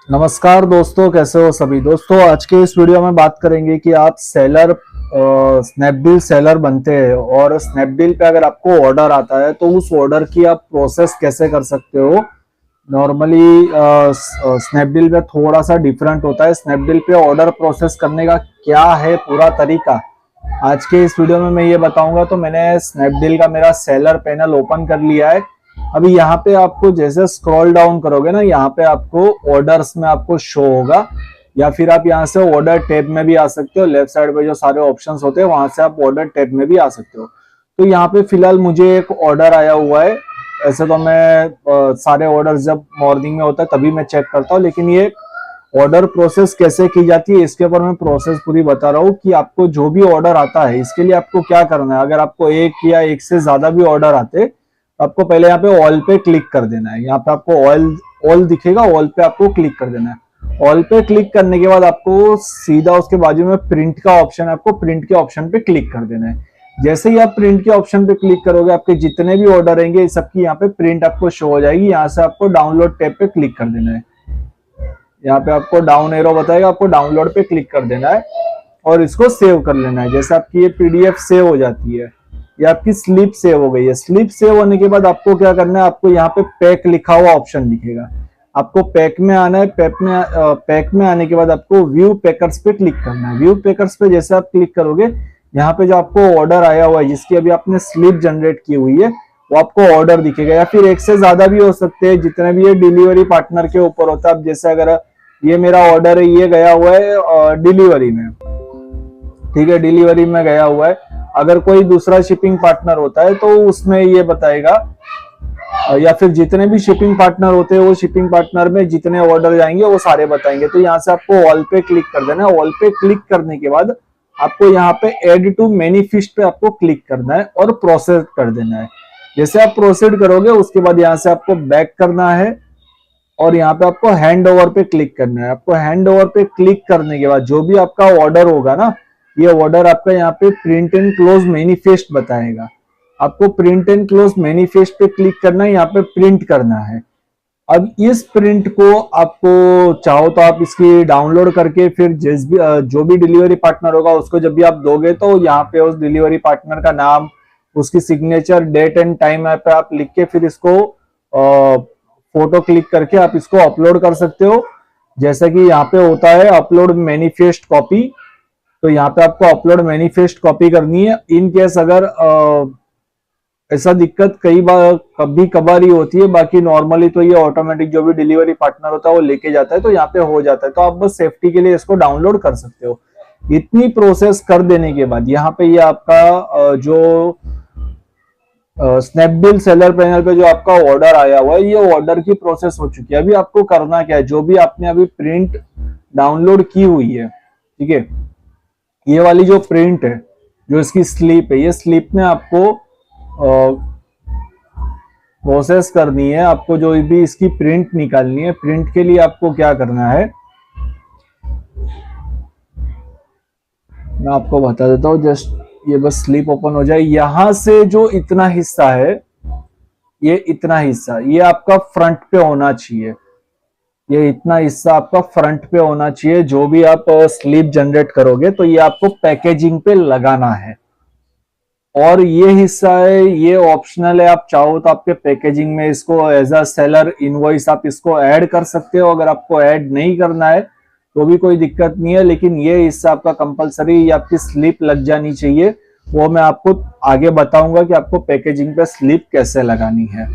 नमस्कार दोस्तों, कैसे हो सभी दोस्तों। आज के इस वीडियो में बात करेंगे कि आप सेलर स्नैपडील सेलर बनते हैं और स्नैपडील पे अगर आपको ऑर्डर आता है तो उस ऑर्डर की आप प्रोसेस कैसे कर सकते हो। नॉर्मली स्नैपडील पे थोड़ा सा डिफरेंट होता है। स्नैपडील पे ऑर्डर प्रोसेस करने का क्या है पूरा तरीका, आज के इस वीडियो में मैं ये बताऊंगा। तो मैंने स्नैपडील का मेरा सेलर पैनल ओपन कर लिया है। अभी यहाँ पे आपको जैसे स्क्रॉल डाउन करोगे ना, यहाँ पे आपको ऑर्डर्स में आपको शो होगा, या फिर आप यहाँ से ऑर्डर टैब में भी आ सकते हो। लेफ्ट साइड पे जो सारे ऑप्शंस होते हैं वहां से आप ऑर्डर टैब में भी आ सकते हो। तो यहाँ पे फिलहाल मुझे एक ऑर्डर आया हुआ है। ऐसे तो मैं सारे ऑर्डर जब मॉर्निंग में होता है तभी मैं चेक करता हूँ, लेकिन ये ऑर्डर प्रोसेस कैसे की जाती है इसके ऊपर मैं प्रोसेस पूरी बता रहा हूँ कि आपको जो भी ऑर्डर आता है इसके लिए आपको क्या करना है। अगर आपको एक या एक से ज्यादा भी ऑर्डर आते तो आपको पहले यहाँ पे ऑल पे क्लिक कर देना है। यहाँ पे आपको ऑल दिखेगा, ऑल पे आपको क्लिक कर देना है। ऑल पे क्लिक करने के बाद आपको सीधा उसके बाजू में प्रिंट का ऑप्शन है, आपको प्रिंट के ऑप्शन पे क्लिक कर देना है। जैसे ही आप प्रिंट के ऑप्शन पे क्लिक करोगे आपके जितने भी ऑर्डर रहेंगे सबकी यहाँ पे प्रिंट आपको शो हो जाएगी। यहाँ से आपको डाउनलोड टैब पे क्लिक कर देना है। यहाँ पे आपको डाउन एरो बताएगा, आपको डाउनलोड पे क्लिक कर देना है और इसको सेव कर लेना है। जैसे आपकी ये पीडीएफ सेव हो जाती है, ये आपकी स्लिप सेव हो गई है। स्लिप सेव होने के बाद आपको क्या करना है, आपको यहाँ पे पैक लिखा हुआ ऑप्शन दिखेगा, आपको पैक में आना है। पैक में आने के बाद आपको व्यू पैकर्स पे क्लिक करना है। व्यू पैकर्स पे जैसे आप क्लिक करोगे, यहाँ पे जो आपको ऑर्डर आया हुआ है जिसकी अभी आपने स्लिप जनरेट की हुई है वो आपको ऑर्डर दिखेगा, या फिर एक से ज्यादा भी हो सकते हैं, जितने भी ये डिलीवरी पार्टनर के ऊपर होता है। अब जैसे अगर ये मेरा ऑर्डर है, ये गया हुआ है डिलीवरी में, ठीक है, डिलीवरी में गया हुआ है। अगर कोई दूसरा शिपिंग पार्टनर होता है तो उसमें ये बताएगा, या फिर जितने भी शिपिंग पार्टनर होते हैं वो शिपिंग पार्टनर में जितने ऑर्डर जाएंगे वो सारे बताएंगे। तो यहाँ से आपको ऑल पे क्लिक कर देना है। ऑल पे क्लिक करने के बाद आपको यहाँ पे एड टू मैनिफेस्ट पे आपको क्लिक करना है और प्रोसेस कर देना है। जैसे आप प्रोसीड करोगे उसके बाद यहाँ से आपको बैक करना है और यहाँ पे आपको हैंड ओवर पे क्लिक करना है। आपको हैंड ओवर पे क्लिक करने के बाद जो भी आपका ऑर्डर होगा ना, ये ऑर्डर आपका यहाँ पे प्रिंट एंड क्लोज मैनिफेस्ट बताएगा। आपको प्रिंट एंड क्लोज मैनिफेस्ट पे क्लिक करना है, यहाँ पे प्रिंट करना है। अब इस प्रिंट को आपको चाहो तो आप इसकी डाउनलोड करके फिर जो भी डिलीवरी पार्टनर होगा उसको जब भी आप दोगे तो यहाँ पे उस डिलीवरी पार्टनर का नाम, उसकी सिग्नेचर, डेट एंड टाइम पे आप लिख के फिर इसको फोटो क्लिक करके आप इसको अपलोड कर सकते हो। जैसा कि यहाँ पे होता है अपलोड मैनिफेस्ट कॉपी, तो यहाँ पे आपको अपलोड मैनिफेस्ट कॉपी करनी है। इन केस अगर ऐसा दिक्कत कई बार कभी कभार ही होती है, बाकी नॉर्मली तो ये ऑटोमेटिक जो भी डिलीवरी पार्टनर होता है वो लेके जाता है, तो यहाँ पे हो जाता है। तो आप बस सेफ्टी के लिए इसको डाउनलोड कर सकते हो। इतनी प्रोसेस कर देने के बाद यहाँ पे ये आपका जो स्नैपडील सेलर पैनल पे जो आपका ऑर्डर आया हुआ है ये ऑर्डर की प्रोसेस हो चुकी है। अभी आपको करना क्या है, जो भी आपने अभी प्रिंट डाउनलोड की हुई है, ठीक है, ये वाली जो प्रिंट है, जो इसकी स्लिप है, ये स्लिप में आपको प्रोसेस करनी है। आपको जो भी इसकी प्रिंट निकालनी है, प्रिंट के लिए आपको क्या करना है मैं आपको बता देता हूँ। जस्ट ये बस स्लिप ओपन हो जाए। यहां से जो इतना हिस्सा है, ये इतना हिस्सा ये आपका फ्रंट पे होना चाहिए। ये इतना हिस्सा आपका फ्रंट पे होना चाहिए। जो भी आप स्लिप जनरेट करोगे तो ये आपको पैकेजिंग पे लगाना है। और ये हिस्सा है, ये ऑप्शनल है। आप चाहो तो आपके पैकेजिंग में इसको एज अ सेलर इनवॉइस आप इसको ऐड कर सकते हो। अगर आपको ऐड नहीं करना है तो भी कोई दिक्कत नहीं है, लेकिन ये हिस्सा आपका कंपलसरी, आपकी स्लिप लग जानी चाहिए। वो मैं आपको आगे बताऊंगा कि आपको पैकेजिंग पे स्लिप कैसे लगानी है।